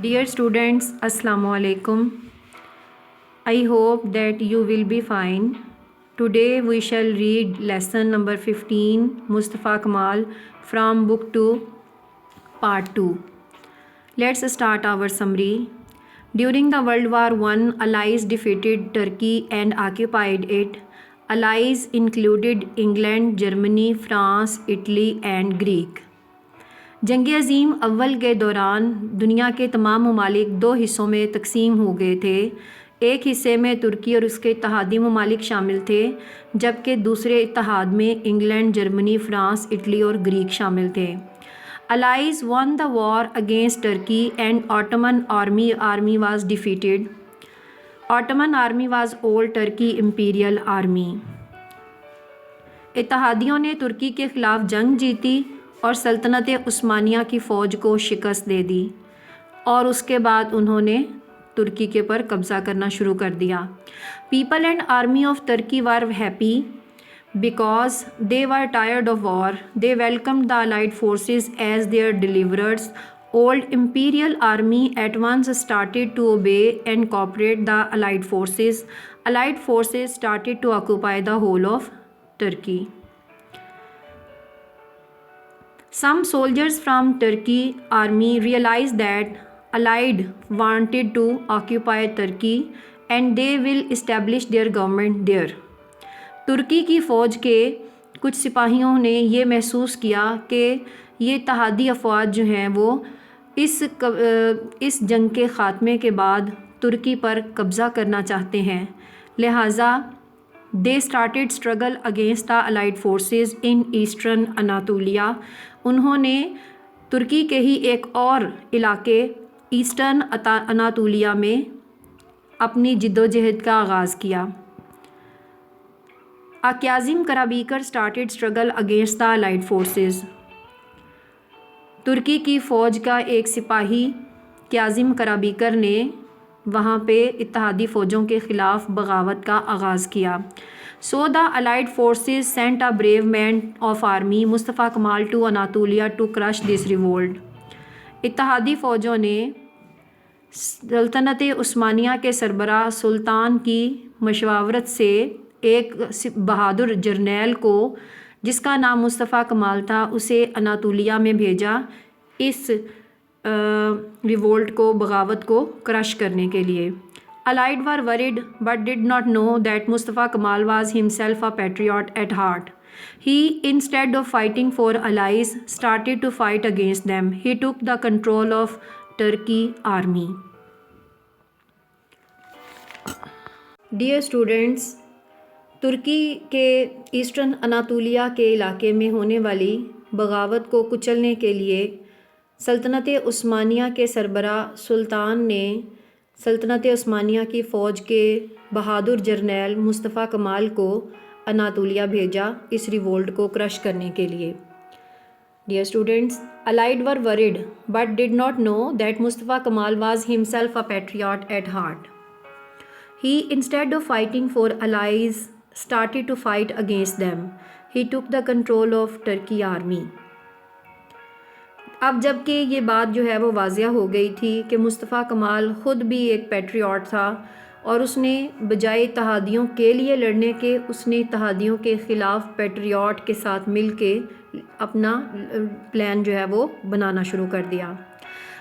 Dear students, Assalamu alaikum. I hope that you will be fine. Today we shall read lesson number 15, Mustafa Kamal, from book 2, part 2. Let's start our summary. During the World War I, Allies defeated Turkey and occupied it. Allies included England, Germany, France, Italy and Greek. जंग अज़ीम अव्वल के दौरान दुनिया के तमाम ममालिक दो हिस्सों में तकसीम हो गए थे। एक हिस्से में तुर्की और उसके इत्तहादी ममालिक शामिल थे, जबकि दूसरे इत्तहाद में इंग्लैंड, जर्मनी, फ्रांस, इटली और ग्रीक शामिल थे। Allies won the war against Turkey and Ottoman army was defeated. Ottoman army was old Turkey imperial army. इत्तहादियों ने तुर्की के ख़िलाफ़ जंग जीती और सल्तनत उस्मानिया की फ़ौज को शिकस्त दे दी और उसके बाद उन्होंने तुर्की के पर कब्ज़ा करना शुरू कर दिया। People and army of Turkey were happy because they were tired of war. They welcomed the allied forces as their deliverers. Old imperial army at once started to obey and cooperate the allied forces. Allied forces started to occupy the whole of Turkey. Some soldiers from Turkey army realized that Allied wanted to occupy Turkey and they will establish their government there. तुर्की की फ़ौज के कुछ सिपाहियों ने ये महसूस किया कि ये इत्तहादी अफवाज जो हैं वो इस जंग के ख़ात्मे के बाद तुर्की पर कब्ज़ा करना चाहते हैं, लिहाजा they started struggle against the allied forces in eastern Anatolia. उन्होंने तुर्की के ही एक और इलाके ईस्टर्न अनातोलिया में अपनी जिद्दोजहद का आगाज़ किया। Kazim Karabekir started struggle against the allied forces. तुर्की की फ़ौज का एक सिपाही क्याज़िम कराबीकर ने वहाँ पे इत्तहादी फ़ौजों के ख़िलाफ़ बगावत का आगाज़ किया। So the allied forces sent a brave man of army Mustafa Kemal to Anatolia to crush this revolt. इत्तहादी फ़ौजों ने सल्तनत उस्मानिया के सरबराह सुल्तान की मशवरत से एक बहादुर जर्नैल को, जिसका नाम मुस्तफ़ा कमाल था, उसे अनातोलिया में भेजा इस रिवोल्ट को, बगावत को क्रश करने के लिए। Allied were worried but did not know that Mustafa Kamal was himself a patriot at heart. He, instead of fighting for allies, started to fight against them. He took the control of Turkey army. Dear students, तुर्की के eastern Anatolia के इलाके में होने वाली बगावत को कुचलने के लिए सल्तनत उस्मानिया के सरबराह सुल्तान ने सल्तनत उस्मानिया की फ़ौज के बहादुर जर्नैल मुस्तफ़ा कमाल को अनातोलिया भेजा इस रिवोल्ट को क्रश करने के लिए। Dear students, allied were worried but did not know that Mustafa Kemal was himself a patriot at heart. He instead of fighting for allies started to fight against them. He took the control of Turkey army. अब जबकि ये बात जो है वो वाज़िया हो गई थी कि मुस्तफ़ा कमाल ख़ुद भी एक पैट्रियट था और उसने बजाय इत्तहादियों के लिए लड़ने के, उसने इत्तहादियों के ख़िलाफ़ पैट्रियट के साथ मिल के अपना प्लान जो है वो बनाना शुरू कर दिया।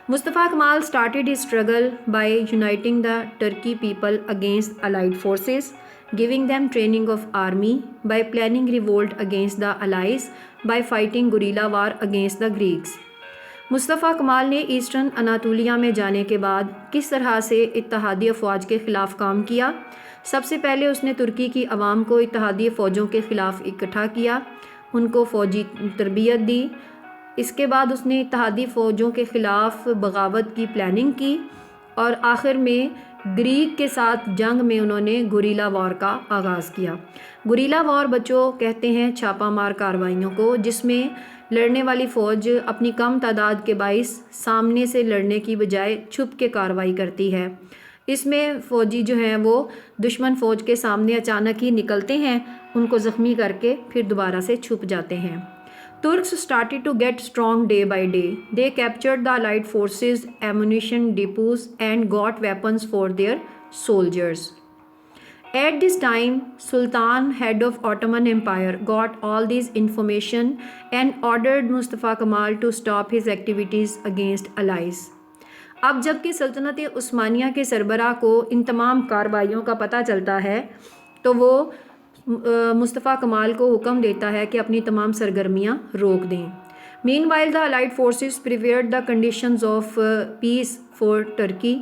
Mustafa Kemal started his struggle by uniting the Turkey people against allied forces, giving them training of army, by planning revolt against the allies, by fighting guerrilla war against the Greeks. Mustafa Kemal ने eastern Anatolia में जाने के बाद किस तरह से इत्तहादी अफवाज के ख़िलाफ़ काम किया। सबसे पहले उसने तुर्की की आवाम को इत्तहादी फ़ौजों के ख़िलाफ़ इकट्ठा किया, उनको फ़ौजी तरबियत दी। इसके बाद उसने इत्तहादी फ़ौजों के ख़िलाफ़ बगावत की प्लानिंग की और आखिर में ग्रीक के साथ जंग में उन्होंने गुरिल्ला वॉर का आगाज़ किया। गुरिल्ला वॉर बच्चों कहते हैं छापा मार कार्रवाइयों को, जिसमें लड़ने वाली फ़ौज अपनी कम तादाद के बाइस सामने से लड़ने की बजाय छुप के कार्रवाई करती है। इसमें फ़ौजी जो हैं वो दुश्मन फ़ौज के सामने अचानक ही निकलते हैं, उनको ज़ख्मी करके फिर दोबारा से छुप जाते हैं। Turks started to get strong day by day. They captured the Allied forces, ammunition depots, and got weapons for their soldiers. At this time, Sultan, head of Ottoman Empire, got all this information and ordered Mustafa Kemal to stop his activities against allies. अब जबकि सल्तनत उस्मानिया के सरबराह को इन तमाम कार्रवाइयों का पता चलता है तो वो मुस्तफ़ा कमाल को हुक्म देता है कि अपनी तमाम सरगर्मियां रोक दें. Meanwhile, the Allied forces prepared the conditions of peace for Turkey.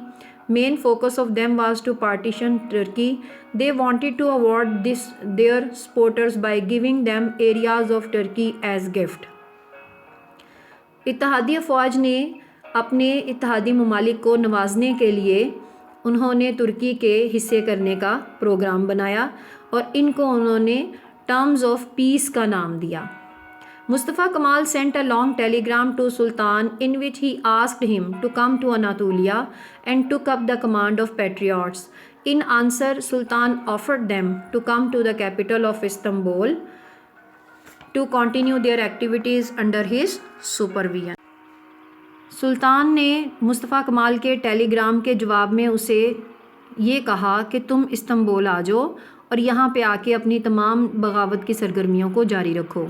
Main focus of them was to partition Turkey. They wanted to award their supporters by giving them areas of Turkey as gift. इत्तेहादी अफवाज ने अपने इत्तेहादी ममालिक को नवाजने के लिए उन्होंने तुर्की के हिस्से करने का प्रोग्राम बनाया और इनको उन्होंने टर्म्स ऑफ पीस का नाम दिया. Mustafa Kemal sent a long telegram to Sultan in which he asked him to come to Anatolia and took up the command of patriots. In answer, Sultan offered them to come to the capital of Istanbul to continue their activities under his supervision. सुल्तान ने मुस्तफ़ा कमाल के Telegram के जवाब में उसे ये कहा कि तुम इस्तांबुल आ जाओ और यहाँ पे आके अपनी तमाम बगावत की सरगर्मियों को जारी रखो.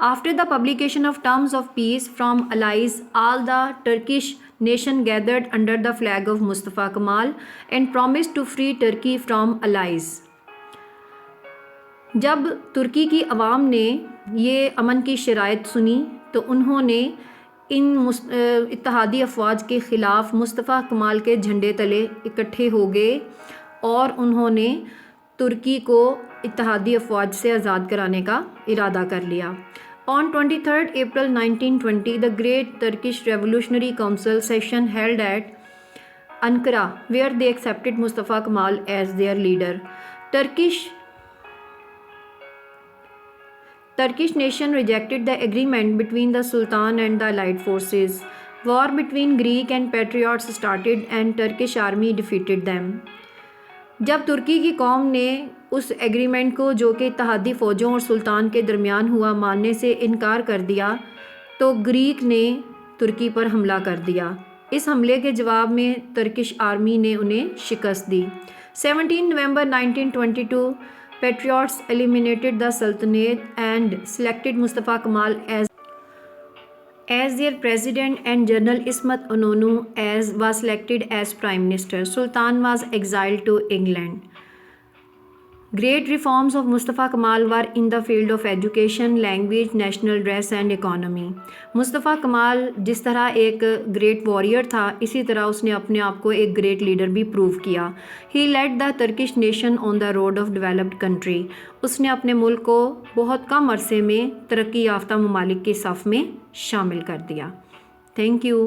After the publication of terms of peace from allies, all the Turkish nation gathered under the flag of Mustafa Kemal and promised to free Turkey from allies. जब तुर्की की अवाम ने ये अमन की शराइत सुनी तो उन्होंने इन इत्तेहादी अफवाज के ख़िलाफ़ मुस्तफ़ा कमाल के झंडे तले इकट्ठे हो गए और उन्होंने तुर्की को इत्तेहादी अफवाज से आज़ाद कराने का इरादा कर लिया. On 23rd April 1920, the Great Turkish Revolutionary Council session held at Ankara, where they accepted Mustafa Kemal as their leader. Turkish nation rejected the agreement between the Sultan and the Allied forces. War between Greek and patriots started and Turkish army defeated them. जब तुर्की की कौम ने उस agreement को जो कि इत्तेहादी फ़ौजों और सुल्तान के दरमियान हुआ मानने से इनकार कर दिया तो ग्रीक ने तुर्की पर हमला कर दिया. इस हमले के जवाब में तुर्किश आर्मी ने उन्हें शिकस्त दी. 17 November 1922, patriots eliminated the Sultanate and selected Mustafa Kemal as their president and General Ismat Inonu was selected as prime minister. Sultan was exiled to England. Great reforms of Mustafa Kemal were in the field of education, language, national dress and economy. Mustafa Kemal जिस तरह एक great warrior था इसी तरह उसने अपने आप को एक great leader भी prove किया. He led the Turkish nation on the road of developed country. उसने अपने मुल्क को बहुत कम अरसे में तरक्की याफ्ता ममालिक की सफ़ में शामिल कर दिया. Thank you.